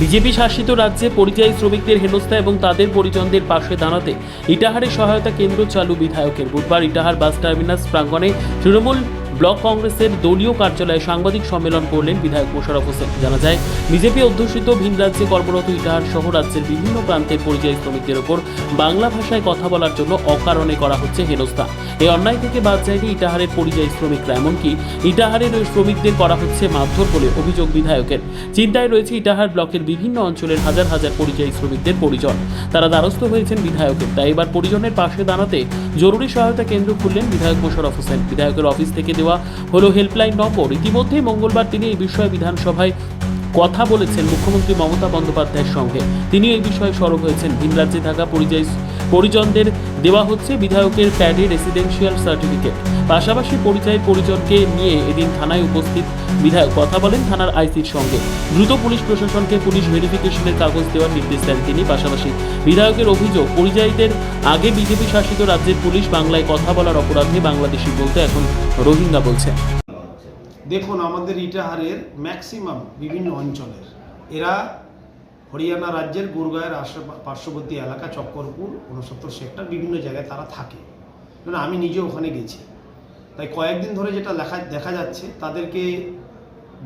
BJP শাসিত রাজ্যে পরিযায়ী শ্রমিকদের হেনস্থা এবং তাদের পরিজনদের পাশে দাঁড়াতে ইটাহারে সহায়তা কেন্দ্র চালু বিধায়কের। বুধবার ইটাহার বাস টার্মিনাস প্রাঙ্গণে তৃণমূল ব্লক কংগ্রেসের দলীয় কার্যালয়ে সাংবাদিক সম্মেলন করলেন বিধায়ক মোশাররফ হোসেন। জানা যায়, বিজেপি অধ্যুষিত ভিন রাজ্যে কর্মরত ইটাহার সহ রাজ্যের বিভিন্ন প্রান্তের পরিযায়ী শ্রমিকদের ওপর বাংলা ভাষায় কথা বলার জন্য অকারণে করা হচ্ছে হেনস্থা। এই অন্যায় থেকে বাদ যায়নি ইটাহারের পরিযায়ী শ্রমিকরা, এমনকি ইটাহারের ওই শ্রমিকদের করা হচ্ছে মারধর বলে অভিযোগ বিধায়কের। চিন্তায় রয়েছে ইটাহার ব্লকের বিভিন্ন অঞ্চলের হাজার হাজার পরিযায়ী শ্রমিকদের পরিজন। তারা দ্বারস্থ হয়েছেন বিধায়কের, তাই এবার পরিজনের পাশে দাঁড়াতে জরুরি সহায়তা কেন্দ্র খুললেন বিধায়ক মোশাররফ হোসেন। বিধায়কের অফিস থেকে দেওয়া হলো হেল্পলাইন নম্বর। ইতিমধ্যে মঙ্গলবার তিনি এই বিষয়ে বিধানসভায় কথা বলেছেন মুখ্যমন্ত্রী মমতা বন্দ্যোপাধ্যায়ের সঙ্গে। তিনি এই বিষয়ে সরব হয়েছেন। ভিন রাজ্যে থাকা পরিযায়ী পরিজনদের দেওয়া হচ্ছে বিধায়কের প্যাডে রেসিডেন্সিয়াল সার্টিফিকেট। পাশাপাশি পরিজনকে নিয়ে এদিন থানায় উপস্থিত বিধায়ক কথা বলেন থানার আইসির সঙ্গে। দ্রুত পুলিশ প্রশাসনকে পুলিশ ভেরিফিকেশনের কাগজ দেওয়ার নির্দেশ দেন তিনি। পাশাপাশি বিধায়কের অভিযোগ, পরিযায়ীদের আগে বিজেপি শাসিত রাজ্যের পুলিশ বাংলায় কথা বলার অপরাধে বাংলাদেশি বলতে এখন রোহিঙ্গা বলছে। দেখুন, আমাদের ইটাহারের ম্যাক্সিমাম বিভিন্ন অঞ্চলের এরা হরিয়ানা রাজ্যের গুরগাঁয়ের পার্শ্ববর্তী এলাকা চক্করপুর 69 সেক্টর বিভিন্ন জায়গায় তারা থাকে। মানে আমি নিজে ওখানে গেছি, তাই কয়েকদিন ধরে যেটা দেখা যাচ্ছে তাদেরকে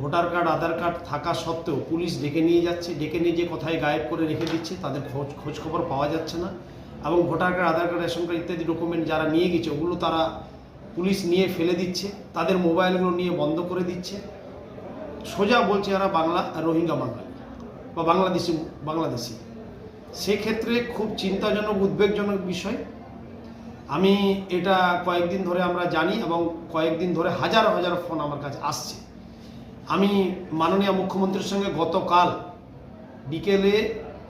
ভোটার কার্ড আধার কার্ড থাকা সত্ত্বেও পুলিশ ডেকে নিয়ে যাচ্ছে, ডেকে নিয়ে যে কোথায় গায়েব করে রেখে দিচ্ছে, তাদের খোঁজ খবর পাওয়া যাচ্ছে না। এবং ভোটার কার্ড আধার কার্ড রেশন কার্ড ইত্যাদি ডকুমেন্ট যারা নিয়ে গেছে ওগুলো তারা পুলিশ নিয়ে ফেলে দিচ্ছে, তাদের মোবাইলগুলো নিয়ে বন্ধ করে দিচ্ছে। সোজা বলছে এরা রোহিঙ্গা বাঙালি বা বাংলাদেশি। সেক্ষেত্রে খুব চিন্তাজনক উদ্বেগজনক বিষয়। আমি এটা কয়েকদিন ধরে আমরা জানি এবং কয়েকদিন ধরে হাজার হাজার ফোন আমার কাছে আসছে। আমি মাননীয় মুখ্যমন্ত্রীর সঙ্গে গতকাল বিকেলে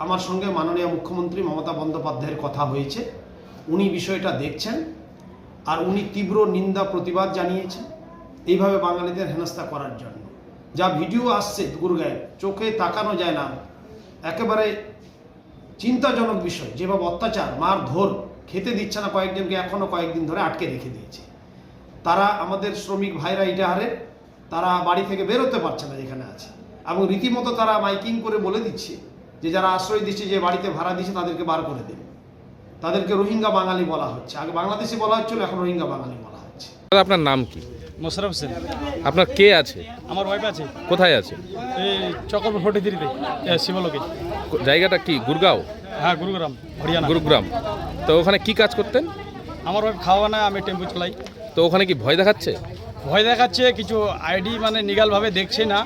আমার সঙ্গে মাননীয় মুখ্যমন্ত্রী মমতা বন্দ্যোপাধ্যায়ের কথা হয়েছে। উনি বিষয়টা দেখছেন আর উনি তীব্র নিন্দা প্রতিবাদ জানিয়েছেন এইভাবে বাঙালিদের হেনস্থা করার জন্য। যা ভিডিও আসছে গুরগাঁয়ের, চোখে তাকানো যায় না, একেবারে চিন্তাজনক বিষয়। যেভাবে অত্যাচার, মারধর, খেতে দিচ্ছে না কয়েকজনকে, এখনও কয়েকদিন ধরে আটকে রেখে দিয়েছে। তারা আমাদের শ্রমিক ভাইরা ইটাহারের, তারা বাড়ি থেকে বেরোতে পারছে না যেখানে আছে, এবং রীতিমতো তারা মাইকিং করে বলে দিচ্ছে যে যারা আশ্রয় দিচ্ছে, যে বাড়িতে ভাড়া দিচ্ছে তাদেরকে বার করে দেবে। তাদেরকে রোহিঙ্গা বাঙালি বলা হচ্ছে, আগে বাংলাদেশি বলা হচ্ছিল, এখন রোহিঙ্গা বাঙালি বলা হচ্ছে। আপনার নাম কি? মোশাররফ হোসেন। আপনার কে আছে? আমার ওয়াইফ আছে। কোথায় আছে? এই চক্করপুর 43-তে শিবলোকে। জায়গাটা কি? গুরগাঁও? হ্যাঁ, গুরুগ্রাম, হরিয়ানা। গুরুগ্রাম। তো ওখানে কি কাজ করতেন? আমার ওয়াইফ খাওয়া না, আমি টেম্পো চালাই। তো ওখানে কি ভয় দেখাচ্ছে? ভয় দেখাচ্ছে, কিছু আইডি মানে নিগালভাবে দেখছে না,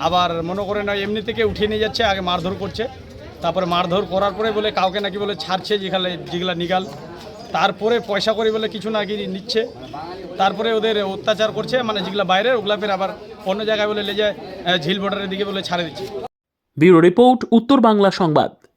আবার মনে করে না এমনি থেকে উঠিয়ে নিয়ে যাচ্ছে, আগে মারধর করছে, তারপরে মারধর করার পরে বলে কাউকে নাকি বলে ছাড়ছে যেগুলা নিগাল, তারপরে পয়সা করে বলে কিছু নাকি নিচ্ছে, তারপরে ওদের অত্যাচার করছে, মানে যেগুলা বাইরের ওগুলা ফের আবার অন্য জায়গায় বলে লে যায় ঝিল বর্ডারের দিকে বলে ছাড়ে দিচ্ছে। ব্যুরো রিপোর্ট, উত্তর বাংলা সংবাদ।